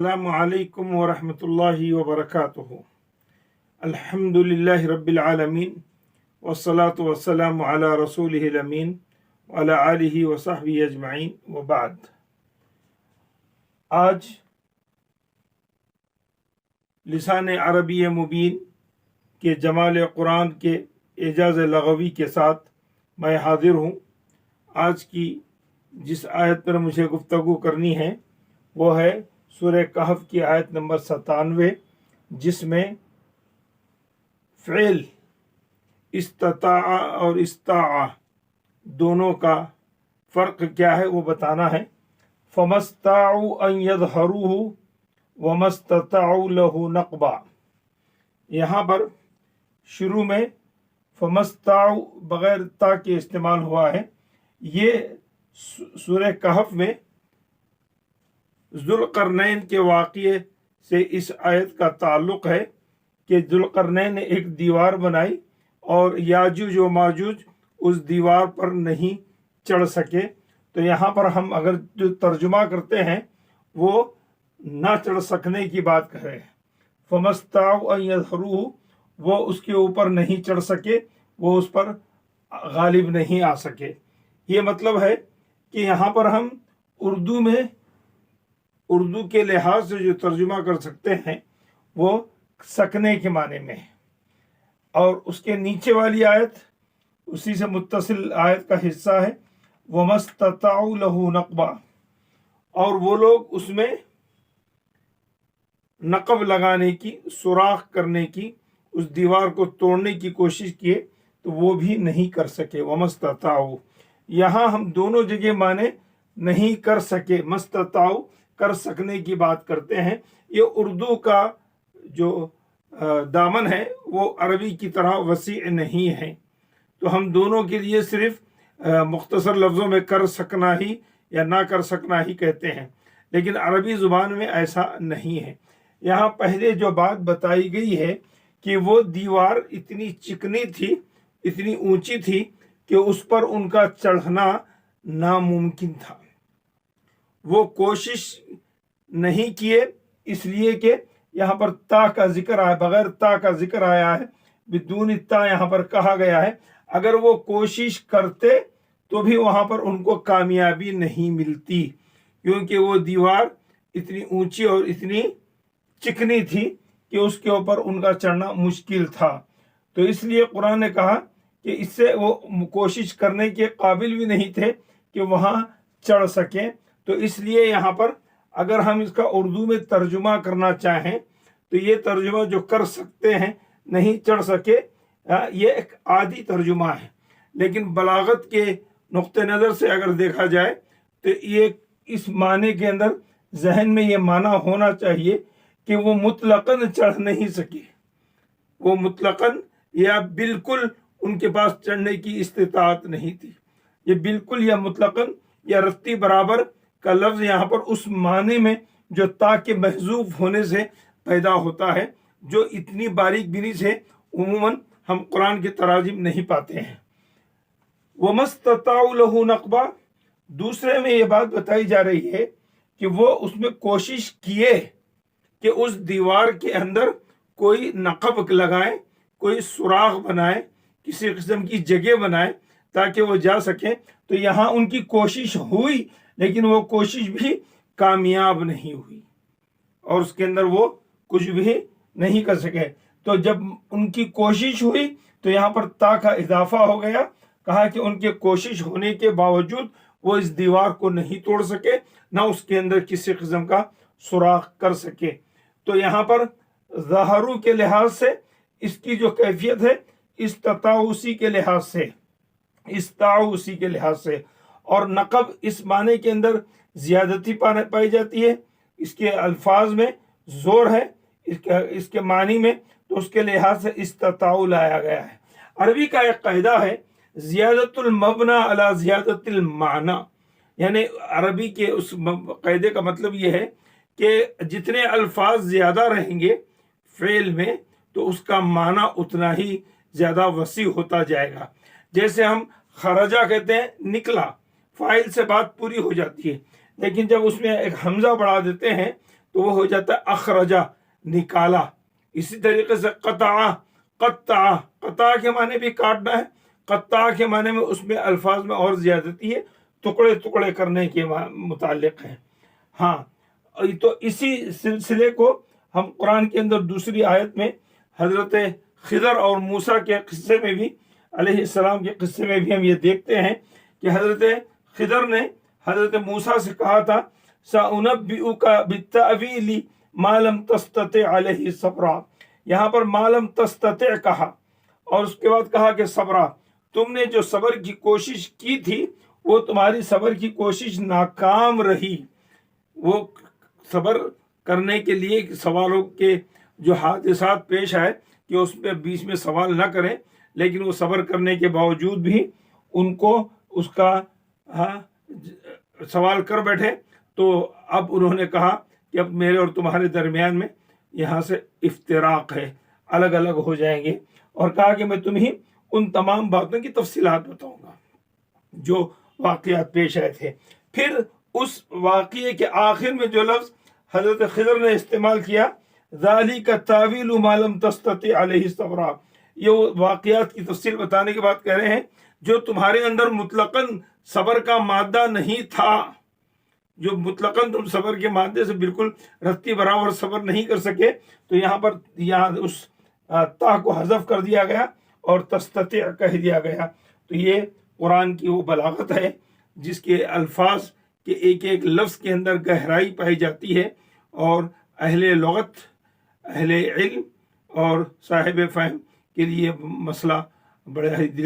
السلام علیکم ورحمۃ اللہ وبرکاتہ۔ الحمدللہ رب العالمین والصلاة والسلام علی رسولہ الامین وعلی آلہ وصحبہ اجمعین وبعد۔ آج لسان عربی مبین کے جمال قرآن کے اعجاز لغوی کے ساتھ میں حاضر ہوں۔ آج کی جس آیت پر مجھے گفتگو کرنی ہے وہ ہے سورہ کہف کی آیت نمبر 97، جس میں فعل استطاع اور استطاع دونوں کا فرق کیا ہے وہ بتانا ہے۔ فَمَا اسْتَطَاعُوا أَن يَظْهَرُوهُ وَمَا اسْتَطَاعُوا لَهُ نَقْبًا۔ یہاں پر شروع میں فَمَا اسْتَطَاعُوا بغیر تا کے استعمال ہوا ہے۔ یہ سورہ کہف میں ذوالقرنین کے واقعے سے اس آیت کا تعلق ہے کہ ذوالقرنین نے ایک دیوار بنائی اور یاجوج و ماجوج اس دیوار پر نہیں چڑھ سکے۔ تو یہاں پر ہم اگر جو ترجمہ کرتے ہیں وہ نہ چڑھ سکنے کی بات کر رہے ہیں۔ فَمَا اسْتَطَاعُوا أَن يَظْهَرُوهُ، وہ اس کے اوپر نہیں چڑھ سکے، وہ اس پر غالب نہیں آ سکے۔ یہ مطلب ہے کہ یہاں پر ہم اردو کے لحاظ سے جو ترجمہ کر سکتے ہیں وہ سکنے کے معنی میں ہے۔ اور اس کے نیچے والی آیت اسی سے متصل آیت کا حصہ ہے، وَمَا اسْتَطَاعُوا لَهُ نَقْبًا، اور وہ لوگ اس میں نقب لگانے کی، سوراخ کرنے کی، اس دیوار کو توڑنے کی کوشش کیے تو وہ بھی نہیں کر سکے۔ وَمَا اسْتَطَاعُوا، یہاں ہم دونوں جگہ معنی نہیں کر سکے، مستطاعوا کر سکنے کی بات کرتے ہیں۔ یہ اردو کا جو دامن ہے وہ عربی کی طرح وسیع نہیں ہے، تو ہم دونوں کے لیے صرف مختصر لفظوں میں کر سکنا ہی یا نہ کر سکنا ہی کہتے ہیں، لیکن عربی زبان میں ایسا نہیں ہے۔ یہاں پہلے جو بات بتائی گئی ہے کہ وہ دیوار اتنی چکنی تھی، اتنی اونچی تھی کہ اس پر ان کا چڑھنا ناممکن تھا۔ وہ کوشش نہیں کیے، اس لیے کہ یہاں پر تا کا ذکر آیا، بغیر تا کا ذکر آیا ہے، بدون تا یہاں پر کہا گیا ہے۔ اگر وہ کوشش کرتے تو بھی وہاں پر ان کو کامیابی نہیں ملتی، کیونکہ وہ دیوار اتنی اونچی اور اتنی چکنی تھی کہ اس کے اوپر ان کا چڑھنا مشکل تھا۔ تو اس لیے قرآن نے کہا کہ اس سے وہ کوشش کرنے کے قابل بھی نہیں تھے کہ وہاں چڑھ سکیں۔ تو اس لیے یہاں پر اگر ہم اس کا اردو میں ترجمہ کرنا چاہیں تو یہ ترجمہ جو کر سکتے ہیں، نہیں چڑھ سکے، یہ ایک عادی ترجمہ ہے، لیکن بلاغت کے نقطہ نظر سے اگر دیکھا جائے تو یہ اس معنی کے اندر ذہن میں یہ معنی ہونا چاہیے کہ وہ مطلقاً چڑھ نہیں سکے، وہ مطلقاً یا بالکل ان کے پاس چڑھنے کی استطاعت نہیں تھی۔ یہ بالکل یا مطلقاً یا رتی برابر کا لفظ یہاں پر اس معنی میں جو تا کے محذوف ہونے سے پیدا ہوتا ہے، جو اتنی باریک بینی سے عموماً ہم قرآن کے تراجم نہیں پاتے ہیں۔ وَمَا اسْتَطَاعُوا لَهُ نَقْبًا، دوسرے میں یہ بات بتائی جا رہی ہے کہ وہ اس میں کوشش کیے کہ اس دیوار کے اندر کوئی نقب لگائیں، کوئی سوراخ بنائیں، کسی قسم کی جگہ بنائیں تاکہ وہ جا سکیں۔ تو یہاں ان کی کوشش ہوئی، لیکن وہ کوشش بھی کامیاب نہیں ہوئی اور اس کے اندر وہ کچھ بھی نہیں کر سکے۔ تو جب ان کی کوشش ہوئی تو یہاں پر تا کا اضافہ ہو گیا، کہا کہ ان کے کوشش ہونے کے باوجود وہ اس دیوار کو نہیں توڑ سکے، نہ اس کے اندر کسی قسم کا سوراخ کر سکے۔ تو یہاں پر ظاہرو کے لحاظ سے اس کی جو کیفیت ہے، استطاعوا اسی کے لحاظ سے، استطاعوا اسی کے لحاظ سے، اور نقب اس معنی کے اندر زیادتی پائی جاتی ہے، اس کے الفاظ میں زور ہے، اس کے معنی میں، تو اس کے لحاظ سے استطاعوا لایا گیا ہے۔ عربی کا ایک قاعدہ ہے، زیادت المبنی علی زیادت المعنی، یعنی عربی کے اس قاعدے کا مطلب یہ ہے کہ جتنے الفاظ زیادہ رہیں گے فعل میں تو اس کا معنی اتنا ہی زیادہ وسیع ہوتا جائے گا۔ جیسے ہم خرجہ کہتے ہیں نکلا، فاعل سے بات پوری ہو جاتی ہے، لیکن جب اس میں ایک حمزہ بڑھا دیتے ہیں تو وہ ہو جاتا ہے اخرجا، نکالا. اسی طریقے سے قطع، قطع، قطع کے معنی بھی کاٹنا ہے، قطع کے معنی میں اس میں الفاظ میں اور زیادتی ہے، ٹکڑے ٹکڑے کرنے کے متعلق ہے. ہاں، تو اسی سلسلے کو ہم قرآن کے اندر دوسری آیت میں حضرت خضر اور موسیٰ کے قصے میں بھی، علیہ السلام کے قصے میں بھی ہم یہ دیکھتے ہیں کہ حضرت خضر نے حضرت موسیٰ سے کہا تھا سَأُنَبِّئُكَ بِالتَّأْوِيلِ مَا لَمْ تَسْتَطِعْ عَلَيْهِ صَبْرًا. یہاں پر ما لم تستطع کہا اور اس کے بعد کہا کہ صبرا، تم نے جو صبر کی کوشش کی تھی وہ تمہاری صبر کی کوشش ناکام رہی. وہ صبر کرنے کے لیے سوالوں کے جو حادثات پیش آئے کہ اس پہ بیچ میں سوال نہ کریں، لیکن وہ صبر کرنے کے باوجود بھی ان کو اس کا سوال کر بیٹھے. تو اب انہوں نے کہا کہ اب میرے اور تمہارے درمیان میں یہاں سے افتراق ہے، الگ الگ ہو جائیں گے. اور کہا کہ میں تمہیں ان تمام باتوں کی تفصیلات بتاؤں گا جو واقعات پیش آئے تھے. پھر اس واقعے کے آخر میں جو لفظ حضرت خضر نے استعمال کیا، ذَلِكَ التَّأْوِيلُ مَا لَمْ تَسْتَطِعْ عَلَيْهِ صَبْرًا، یہ وہ واقعات کی تفصیل بتانے کے بعد کہہ رہے ہیں جو تمہارے اندر مطلقاً صبر کا مادہ نہیں تھا، جو مطلقاً تم صبر کے مادے سے بالکل رتی برابر صبر نہیں کر سکے. تو یہاں پر اس تا کو حذف کر دیا گیا اور تستطیع کہہ دیا گیا. تو یہ قرآن کی وہ بلاغت ہے جس کے الفاظ کے ایک ایک لفظ کے اندر گہرائی پائی جاتی ہے، اور اہل لغت، اہل علم اور صاحب فہم کے لیے مسئلہ بڑا ہی دلچسپ